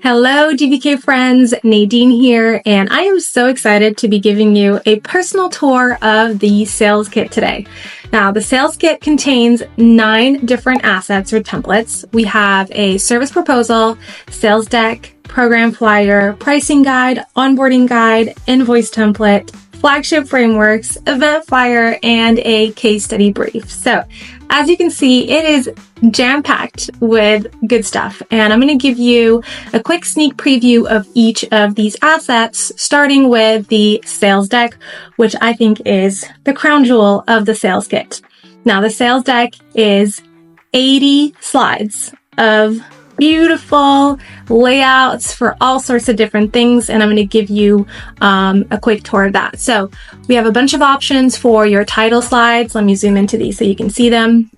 Hello, DVK friends, Nadine here, and I am so excited to be giving you a personal tour of the sales kit today. Now, the sales kit contains 9 different assets or templates. We have a service proposal, sales deck, program flyer, pricing guide, onboarding guide, invoice template, Flagship Frameworks, event flyer, and a case study brief. So, as you can see, it is jam-packed with good stuff. And I'm going to give you a quick sneak preview of each of these assets, starting with the sales deck, which I think is the crown jewel of the sales kit. Now, the sales deck is 80 slides of beautiful layouts for all sorts of different things, and I'm going to give you a quick tour of that. So we have a bunch of options for your title slides. Let me zoom into these so you can see them.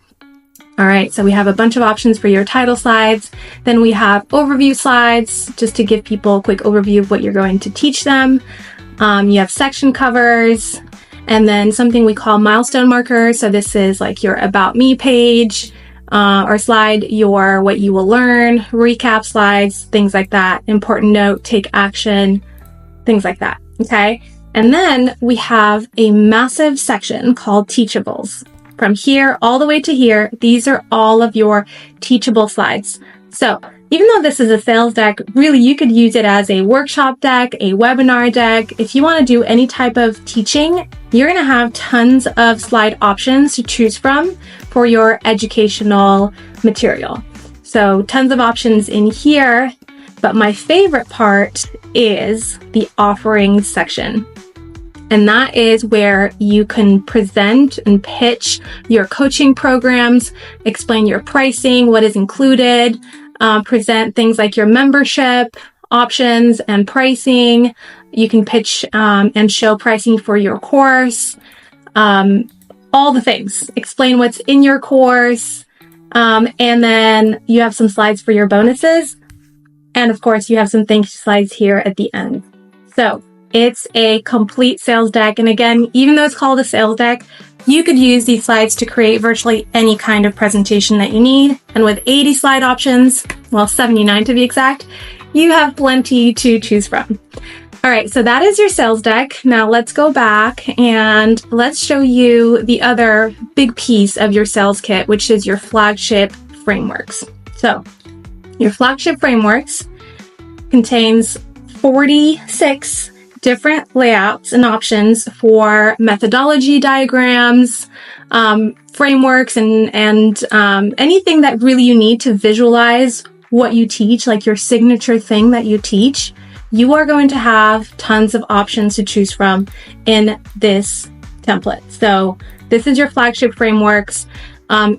All right, so we have a bunch of options for your title slides. Then we have overview slides, just to give people a quick overview of what you're going to teach them. You have section covers, and then something we call milestone markers. So this is like your About Me page, or slide, your what you will learn, recap slides, things like that, important note, take action, things like that, okay? And then we have a massive section called teachables. From here all the way to here, these are all of your teachable slides. So even though this is a sales deck, really you could use it as a workshop deck, a webinar deck. If you want to do any type of teaching, you're going to have tons of slide options to choose from for your educational material. So tons of options in here, but my favorite part is the offerings section. And that is where you can present and pitch your coaching programs, explain your pricing, what is included, present things like your membership options and pricing. You can pitch and show pricing for your course, all the things. Explain what's in your course, and then you have some slides for your bonuses. And of course, you have some thank you slides here at the end. So it's a complete sales deck. And again, even though it's called a sales deck, you could use these slides to create virtually any kind of presentation that you need. And with 80 slide options, well, 79 to be exact, you have plenty to choose from. All right, so that is your sales deck. Now let's go back and let's show you the other big piece of your sales kit, which is your Flagship Frameworks. So your Flagship Frameworks contains 46 different layouts and options for methodology diagrams, frameworks, and anything that really you need to visualize what you teach, like your signature thing that you teach. You are going to have tons of options to choose from in this template. So this is your Flagship Frameworks.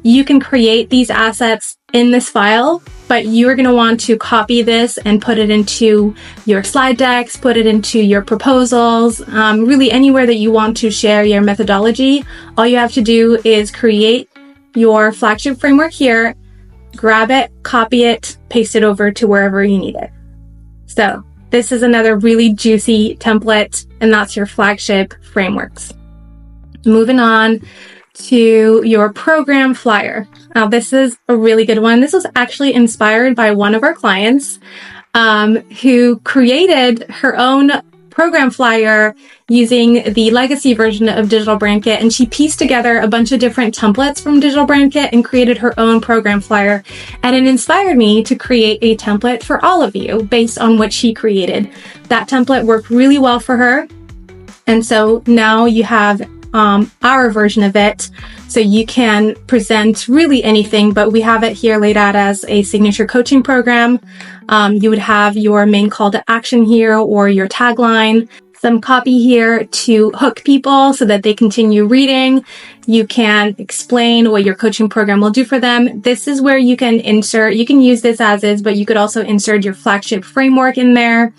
You can create these assets in this file, but you're going to want to copy this and put it into your slide decks, put it into your proposals, really anywhere that you want to share your methodology. All you have to do is create your Flagship Framework here, grab it, copy it, paste it over to wherever you need it. So this is another really juicy template, and that's your Flagship Frameworks. Moving on to your program flyer. Now, this is a really good one. This was actually inspired by one of our clients who created her own program flyer using the legacy version of Digital Brand Kit, and she pieced together a bunch of different templates from Digital Brand Kit and created her own program flyer. And it inspired me to create a template for all of you based on what she created. That template worked really well for her. And so now you have our version of it. So you can present really anything, but we have it here laid out as a signature coaching program. You would have your main call to action here or your tagline, some copy here to hook people so that they continue reading. You can explain what your coaching program will do for them. This is where you can insert, you can use this as is, but you could also insert your Flagship Framework in there.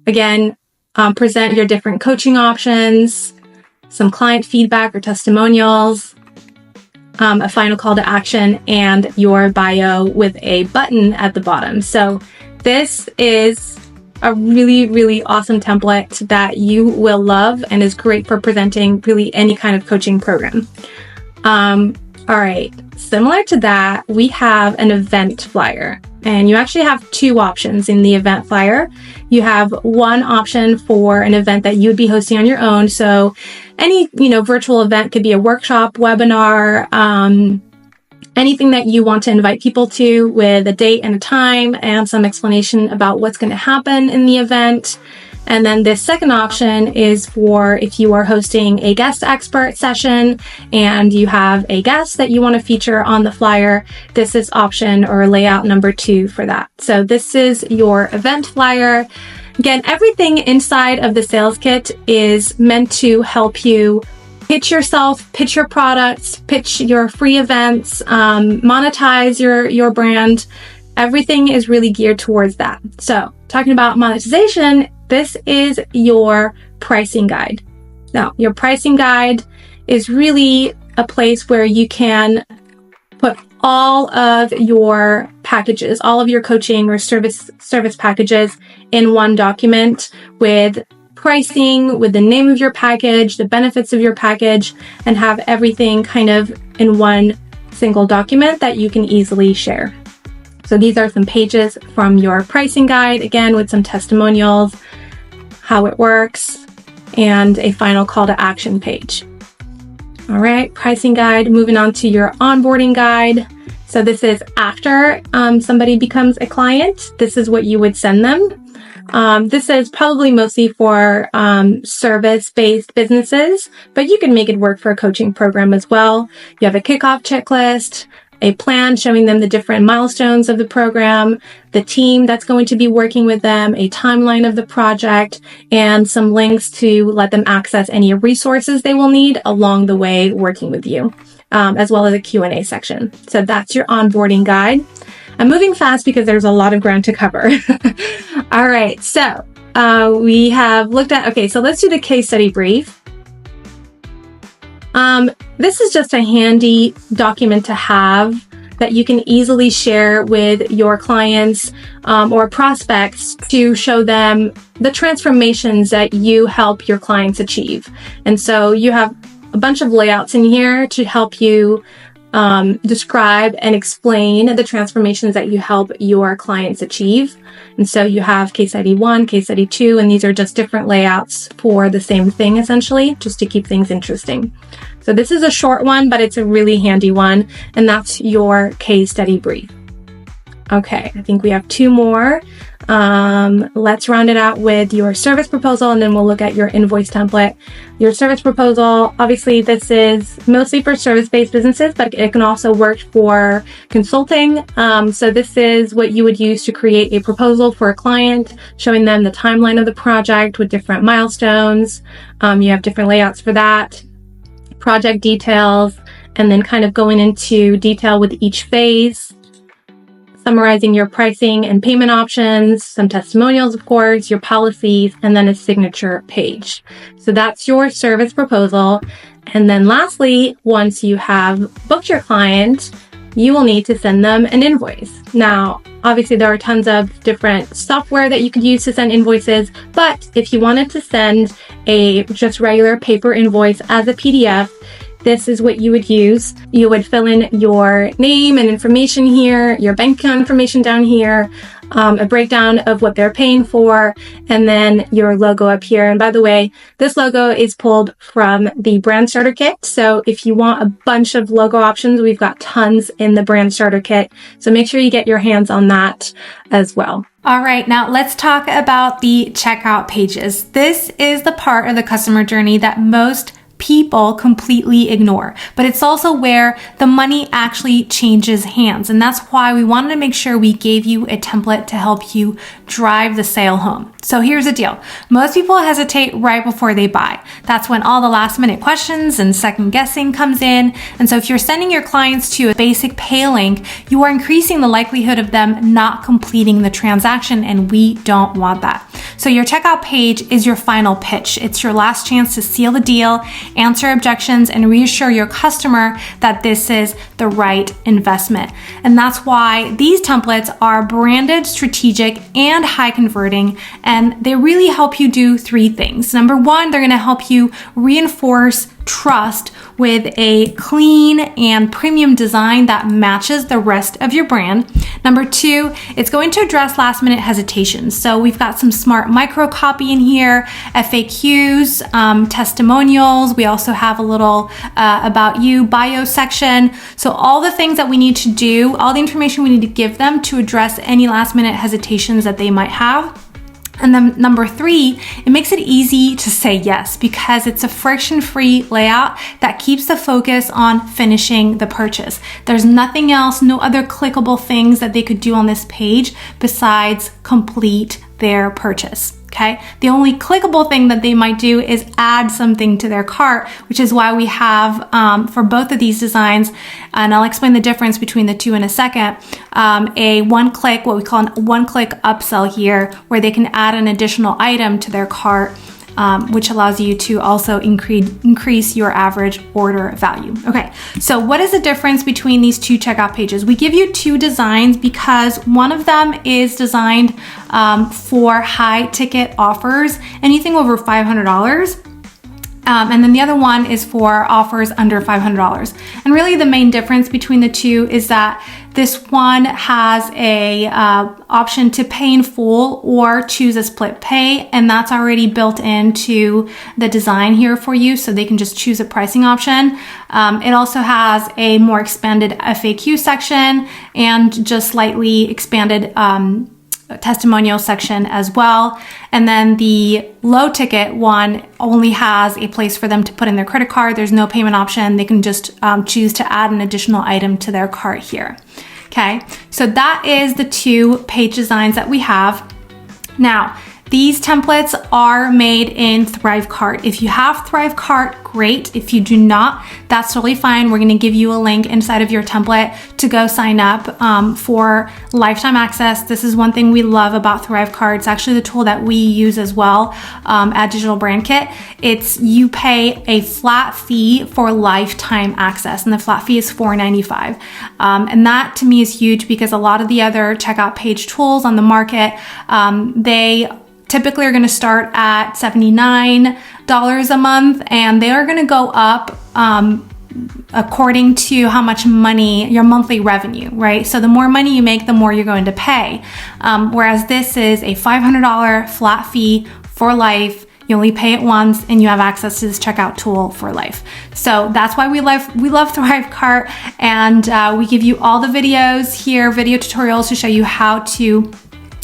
Again, present your different coaching options, some client feedback or testimonials, a final call to action, and your bio with a button at the bottom. So this is a really, really awesome template that you will love and is great for presenting really any kind of coaching program. All right, similar to that, we have an event flyer. And you actually have two options in the event flyer. You have one option for an event that you would be hosting on your own. So any, virtual event could be a workshop, webinar, anything that you want to invite people to with a date and a time and some explanation about what's going to happen in the event. And then this second option is for if you are hosting a guest expert session and you have a guest that you want to feature on the flyer. This is option or layout number 2 for that. So this is your event flyer. Again, everything inside of the sales kit is meant to help you pitch yourself, pitch your products, pitch your free events, monetize your brand. Everything is really geared towards that. So talking about monetization, this is your pricing guide. Now, your pricing guide is really a place where you can put all of your packages, all of your coaching or service packages in one document with pricing, with the name of your package, the benefits of your package, and have everything kind of in one single document that you can easily share. So these are some pages from your pricing guide, again, with some testimonials, how it works, and a final call to action page. All right, pricing guide, moving on to your onboarding guide. So this is after somebody becomes a client. This is what you would send them. This is probably mostly for service-based businesses, but you can make it work for a coaching program as well. You have a kickoff checklist, a plan showing them the different milestones of the program, the team that's going to be working with them, a timeline of the project, and some links to let them access any resources they will need along the way working with you, as well as a Q&A section. So that's your onboarding guide. I'm moving fast because there's a lot of ground to cover. All right, so we have looked at, so let's do the case study brief. This is just a handy document to have that you can easily share with your clients or prospects to show them the transformations that you help your clients achieve. And so you have a bunch of layouts in here to help you describe and explain the transformations that you help your clients achieve. And so you have case study 1, case study 2, and these are just different layouts for the same thing, essentially, just to keep things interesting. So this is a short one, but it's a really handy one, and that's your case study brief. Okay, I think we have 2 more. Let's round it out with your service proposal, and then we'll look at your invoice template. Your service proposal, obviously this is mostly for service-based businesses, but it can also work for consulting. So this is what you would use to create a proposal for a client, showing them the timeline of the project with different milestones. You have different layouts for that, project details, and then kind of going into detail with each phase. Summarizing your pricing and payment options, some testimonials, of course, your policies, and then a signature page. So that's your service proposal. And then lastly, once you have booked your client, you will need to send them an invoice. Now, obviously there are tons of different software that you could use to send invoices, but if you wanted to send a just regular paper invoice as a PDF, this is what you would use. You would fill in your name and information here, your bank account information down here, a breakdown of what they're paying for, and then your logo up here. And by the way, this logo is pulled from the Brand Starter Kit. So if you want a bunch of logo options, we've got tons in the Brand Starter Kit. So make sure you get your hands on that as well. All right, now let's talk about the checkout pages. This is the part of the customer journey that most people completely ignore, but it's also where the money actually changes hands. And that's why we wanted to make sure we gave you a template to help you drive the sale home. So here's the deal. Most people hesitate right before they buy. That's when all the last minute questions and second guessing comes in. And so if you're sending your clients to a basic pay link, you are increasing the likelihood of them not completing the transaction, and we don't want that. So your checkout page is your final pitch. It's your last chance to seal the deal, answer objections, and reassure your customer that this is the right investment. And that's why these templates are branded, strategic, and high converting, and they really help you do 3 things. Number 1, they're going to help you reinforce trust with a clean and premium design that matches the rest of your brand. Number 2, it's going to address last minute hesitations. So we've got some smart micro copy in here, FAQs, testimonials. We also have a little about you bio section. So all the things that we need to do, all the information we need to give them to address any last minute hesitations that they might have. And then number 3, it makes it easy to say yes because it's a friction-free layout that keeps the focus on finishing the purchase. There's nothing else, no other clickable things that they could do on this page besides complete their purchase. Okay. The only clickable thing that they might do is add something to their cart, which is why we have, for both of these designs, and I'll explain the difference between the two in a second, a one-click, what we call a one-click upsell here, where they can add an additional item to their cart, which allows you to also increase your average order value. Okay, so what is the difference between these two checkout pages? We give you 2 designs because one of them is designed for high ticket offers, anything over $500. And then the other one is for offers under $500. And really the main difference between the two is that this one has a option to pay in full or choose a split pay, and that's already built into the design here for you, so they can just choose a pricing option. It also has a more expanded FAQ section and just slightly expanded testimonial section as well. And then the low ticket one only has a place for them to put in their credit card. There's no payment option. They can just choose to add an additional item to their cart here. Okay, so that is the 2 page designs that we have. Now, these templates are made in ThriveCart. If you have ThriveCart, great. If you do not, that's totally fine. We're going to give you a link inside of your template to go sign up for lifetime access. This is one thing we love about ThriveCart. It's actually the tool that we use as well at Digital Brand Kit. It's you pay a flat fee for lifetime access, and the flat fee is $4.95. And that to me is huge because a lot of the other checkout page tools on the market, they typically are going to start at $79 a month, and they are going to go up according to how much money, your monthly revenue, right? So the more money you make, the more you're going to pay. Whereas this is a $500 flat fee for life. You only pay it once and you have access to this checkout tool for life. So that's why we love ThriveCart, and we give you all the videos here, video tutorials to show you how to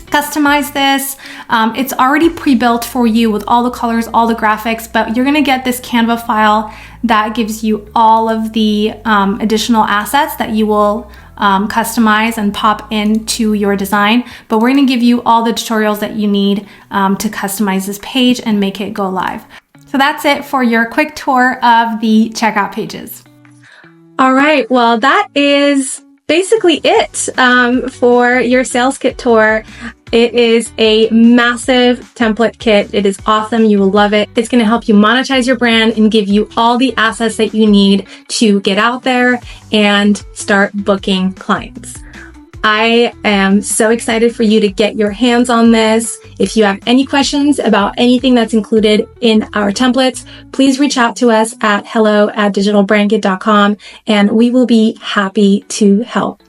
customize this. It's already pre-built for you with all the colors, all the graphics, but you're gonna get this Canva file that gives you all of the additional assets that you will customize and pop into your design. But we're gonna give you all the tutorials that you need to customize this page and make it go live. So that's it for your quick tour of the checkout pages. All right, well, that is basically it for your sales kit tour. It is a massive template kit. It is awesome. You will love it. It's going to help you monetize your brand and give you all the assets that you need to get out there and start booking clients. I am so excited for you to get your hands on this. If you have any questions about anything that's included in our templates, please reach out to us at hello@digitalbrandkit.com, and we will be happy to help.